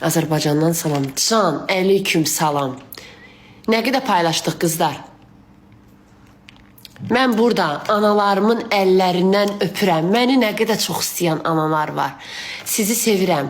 Azərbaycandan salam. Can, əleyküm salam. Nə qədər paylaşdıq qızlar? Mən burada analarımın əllərindən öpürəm. Məni nə qədər çox istəyən analar var. Sizi sevirəm.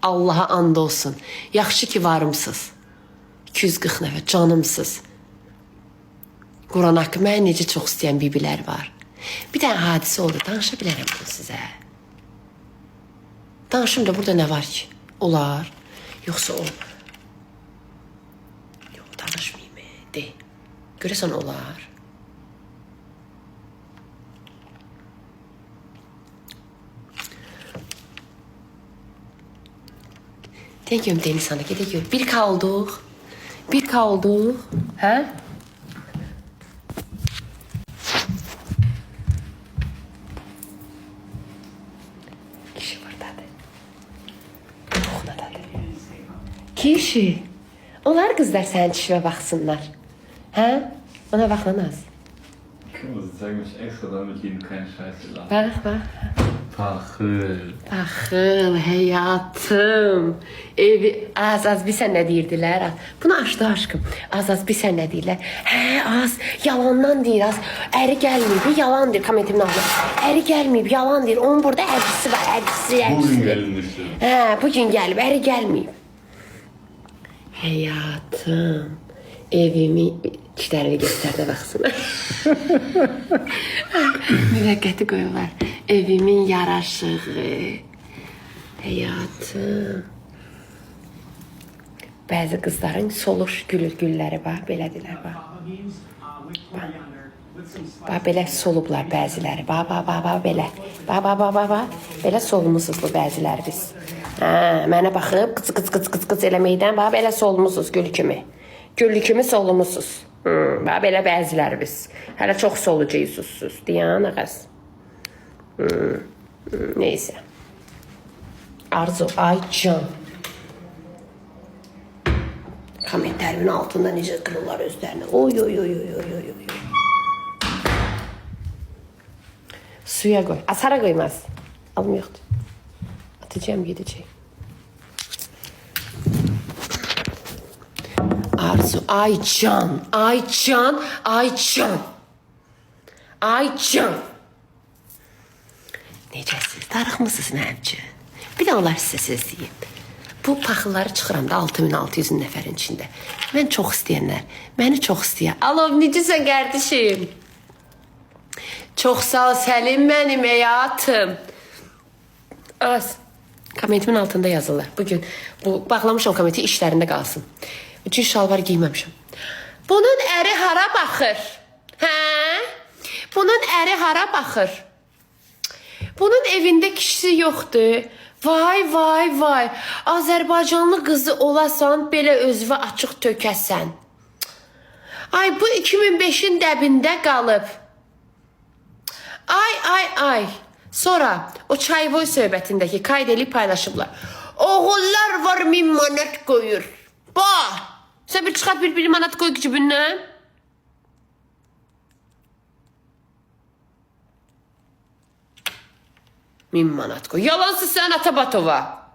Allaha and olsun. Yaxşı ki varımsınız. 240 nəfər canımsınız. Quran haqqı məni necə çox istəyən bibilər var. Bir dənə hadisə oldu. Danışa bilərəm bunu sizə. Danışım da burada nə var ki? Olar. Yoxsa olmur. Yox, danışmayayım. De. Görəsən olar. Deyəm Deniz sana, gedək gör. 1K olduq. 1K olduq. Hə? Kişi buradadır. Oxunadadır. Kişi. Onlar qızlar sənin kişivə baxsınlar. Hə? Ona bax lan az. Sie zeigen mich extra, damit jeden keinen Scheiß lachen. Bax, bax. Paxıl. Paxıl, həyatım. Evi, az bir sən nə deyirdilər? Bunu açdı aşkım. Az bir sən nə deyirlər? Hə, az, yalandan deyir, az. Əri gəlməyib, yalan deyir, kommentimin altında. Əri gəlməyib, yalan deyir. Onun burada ərcisi var, ərcisi. Bugün gelinmişti. Hə, bugün gəlib, əri gəlməyib. Həyatım, evimi işlərini göstərdə baxsın. Müvəqqəti qoyurlar. Evimin yaraşığı. Həyatım. Bəzi qızların soluş gülləri var, belədirlər, bax. Bax, belə solublar bəziləri. Bax, belə. Bax. Belə solmuşuz bu bəziləri biz. Hə, mənə baxıb, qıc eləməkdən, bax, belə solmuşuz gül kimi. Gül kimi solmuşuz. Bax, belə bəziləri biz. Hələ çox solucuyusuz, deyən ağız. Neyse. Arzu, Aycan. Komentlerimin altında necə qırırlar özlərini. Oy. Suya koy. Asara koymaz. Alım yoktu. Atacağım, gideceğim. Arzu, Aycan. Necəsiniz? Darıxmısınız mənimcə? Bir də onlar sizə söz deyim. Bu paxılları çıxıram da 6600 nəfərin içində. Mən çox istəyənlər, məni çox istəyən. Alo, necəsən qardaşım? Çox sağ ol Səlim mənim həyatım. Az. Kommentimin altında yazırlar. Bugün bu bağlamışam kommenti işlərində qalsın. Üçün şalvar giyməmişəm. Bunun əri hara baxır? Hə? Bunun əri hara baxır? Bunun evində kişisi yoxdur. Vay. Azərbaycanlı qızı olasan, belə özünü açıq tökəsən. Ay, bu 2005-in dəbində qalıb. Ay. Sonra o Çayvoy söhbətindəki qayd edib paylaşıblar. Oğullar var 1000 manat qoyur. Bax, sən bir çıxart 1 manat qoy cibindən. Min manat koy. Yalansız sen Atabatova.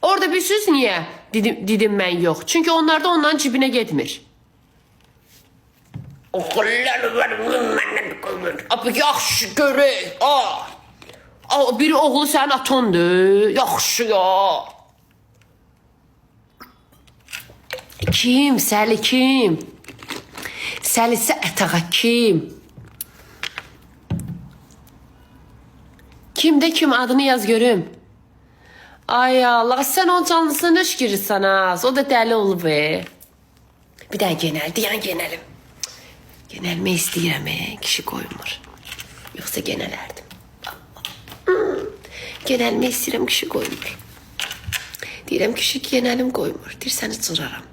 Orada bir söz niye? Dedim ben yok. Çünkü onlar da onların cibine gitmir. Oğullar var min manat koyur. Abi yaxşı görək. Biri oğlu sənin atondur. Yaxşı ya. Kim? Səli kim? Səlisi ətağa kim? Kimde kim adını yaz görüm. Ay Allah, sen o canlısını nöş girirsən az. O da dəli olub be. Bir daha genel, diyan genelim. Genelme istəyirəm, kişi koymur. Yoksa genelerdim. Genelme istəyirəm, kişi koymur. Deyirəm kişi genelim koymur. Deyir səni cıraram.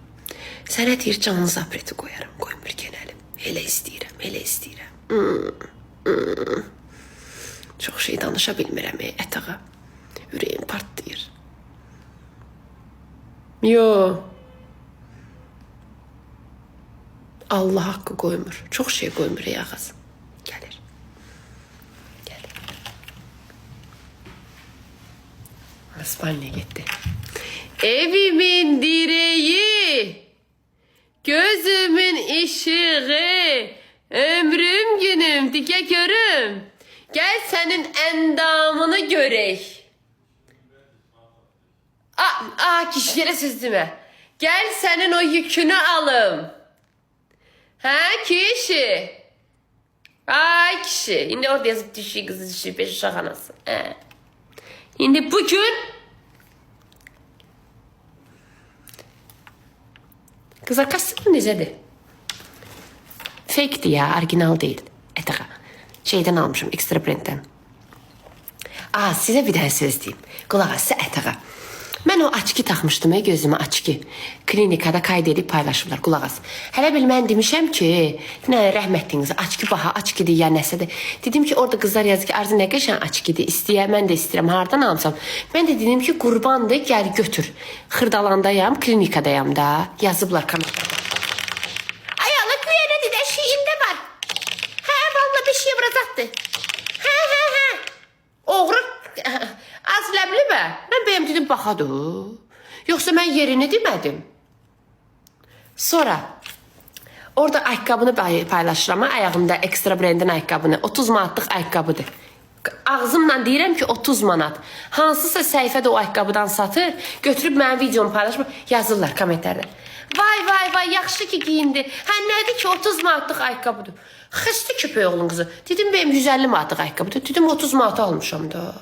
Sənə deyir canlı zapreti koyarım. Koymur genelim. Elə istəyirəm. Çox şey danışa bilmirəm, ətağa. Ürəyim partlayır. Yo. Allah haqqı qoymur. Çox şey qoymur ağız. Gəlir. İspanyaya getdi. Evimin direği, gözümün ışığı, ömrüm günüm dige görüm. Gel senin endamını görək. Kişilere sözüme. Gel senin o yükünü alım. Ha kişi. Ay kişi. Şimdi orada yazıp düşüyor kızı düşüyor. Beş uşaq anası. Şimdi bugün kızlar kostyum necədir? Fake'di ya, orijinal değil. Etaqa. Şeyden almışım, Extra Brand'den. Size bir dənə söz deyim. Qulaq as, Etaqa. Mən o açki taxmışdım, gözümə açki. Klinikada kayd edib paylaşıblar, qulaq as. Hələ bil mən demişəm ki, rəhmətiniz, açki baha, açkidir ya nəsədir. Dedim ki, orada qızlar yazır ki, Arzu nə qəşən açkidir, istəyər, mən də istəyirəm, hardan almışam. Mən də dedim ki, qurbandır, gəl götür. Xırdalandayam, klinikadayam da, yazıblar kanalda. Ayağlık verədir də, şeyimdə var. Valla bir şey vuracaqdır. Oğru az ləbli bə. Mən bəyəm dedim baxadı. Yoxsa mən yerini demədim. Sonra orada ayaqqabını paylaşıram. Ayağımda Extra Brand'in ayaqqabını. 30 manatlıq ayaqqabıdır. Ağzımla deyirəm ki 30 manat. Hansısa səhifə də o ayaqqabıdan satır. Götürüb mənim videomu paylaşmır. Yazırlar kommentlərdə. Vay yaxşı ki giyindi. Nədir ki 30 manatlıq ayaqqabıdır. Xəstə köpək oğlun qızı. Dedim benim 150 manatlıq ayaqqabıdır. Dedim 30 manata almışam da.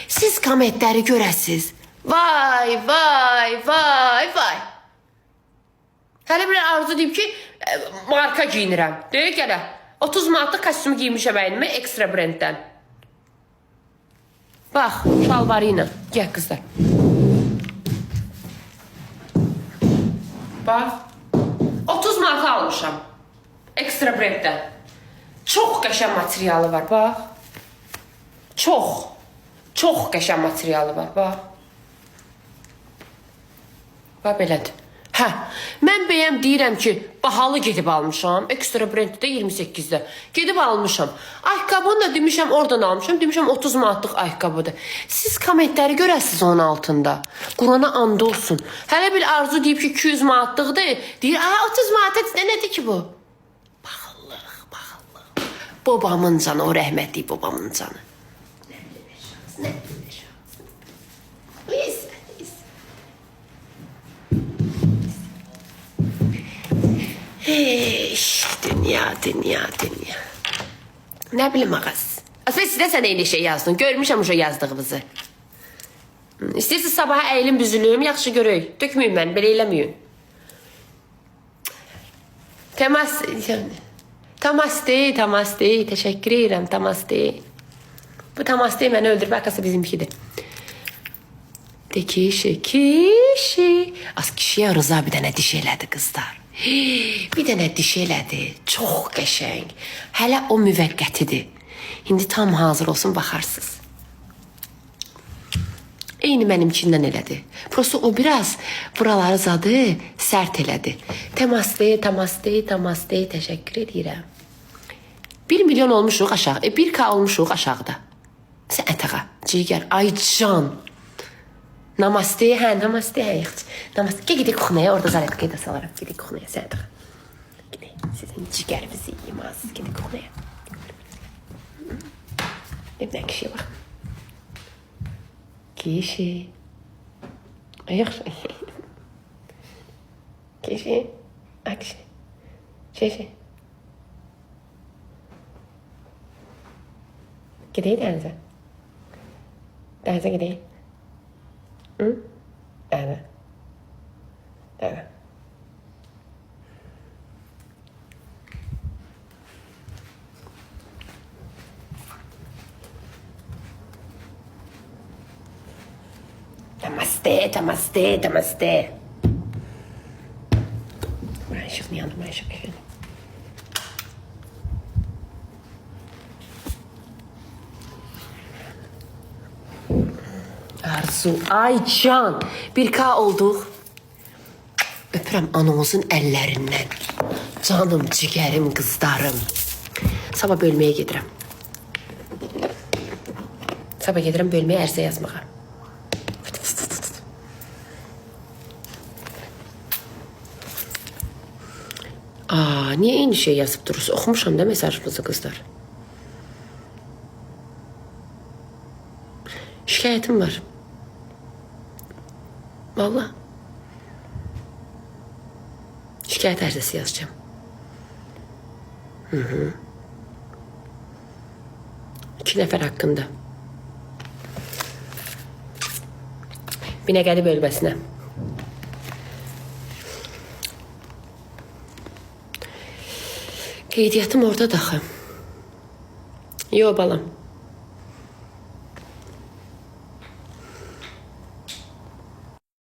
Siz kommentləri görəsiz. Vay. Hələ bir Arzu deyib ki marka giyinirəm. Deyək gələ. 30 manatlıq kostyumu giymişəm əynimə Extra Brand'dən. Bax, şalvarı ilə. Gəl qızlar. Bax. 30 manata almışam. Extra Brand'dən. Çox qəşəng materialı var, bax. Çox qəşəng materialı var, bax. Bax, belədir. Mən bəyəm deyirəm ki, bahalı gedib almışam. Extra Brand'də 28'də. Gedib almışam. Ayaqqabını da demişəm, oradan almışam. Demişəm 30 manatlıq ayaqqabıdır. Siz kommentləri görəsiniz onun altında. Qurana and olsun. Hələ bir Arzu deyib ki 200 manatlıqdır. Deyir, 30 manatlıqdır. Nədir ki bu? Baxıllıq. Babamın canı, o rəhmətli babamın canı. Nə bilir şans. Neyse. Dünya. Nə bilim ağaz. Aslında sizə sən eyni şey yazdın. Görmüşəm o yazdığınızı. İstəyirsiniz sabaha əyilim büzülüyüm, yaxşı görək. Dökməyin mən, belə eləməyin. Tamaste. Təşəkkür edirəm, tamaste. Bu tamaste məni öldürüb, arkası bizimkidir. De kişi. Az kişiyə Rıza bir dənə diş elədi qızlar. Bir dənə diş elədi. Çox qəşəng. Hələ o müvəqqətidir. İndi tam hazır olsun, baxarsınız. Eyni mənimkindən elədi. Prosto o biraz buraları zadı, sərt elədi. Tamaste, təşəkkür edirəm. 1 milyon olmuşuq aşağı, 1K olmuşuq aşağıda. Sən ətağa, cigər, ay can. Namaste, yaxşı. Namaste, gedək kuxnaya, orada zaret qeydə salaram. Gedək kuxnaya, sən ətağa. Gedək, sizin cigərinizi yiyim az, gedək kuxnaya. Nə kişiyə bax. Kişi. Yaxşı. Kişi. Akşi. Kişi. Gedək dənizə. Dənizə gedək. Dənizə. Tamaste. Buranın ışığını yandım, ben ışık efendim. Arzu, ay can. 1K olduq. Öpürəm anamızın əllərindən. Canım, cigərim, qızlarım. Sabah bölməyə gedirəm. Sabah gedirəm bölməyə ərzə yazmağa. Aa, niye eyni şey yazıb durursunuz? Oxumuşam da mesajınızı qızlar. Şikayətim var. Vallahi. Şikayət ərizəsi yazacağım. İki nəfər haqqında. Binəqədi bölməsinə. Qeydiyyatım orada daxı. Yo balam.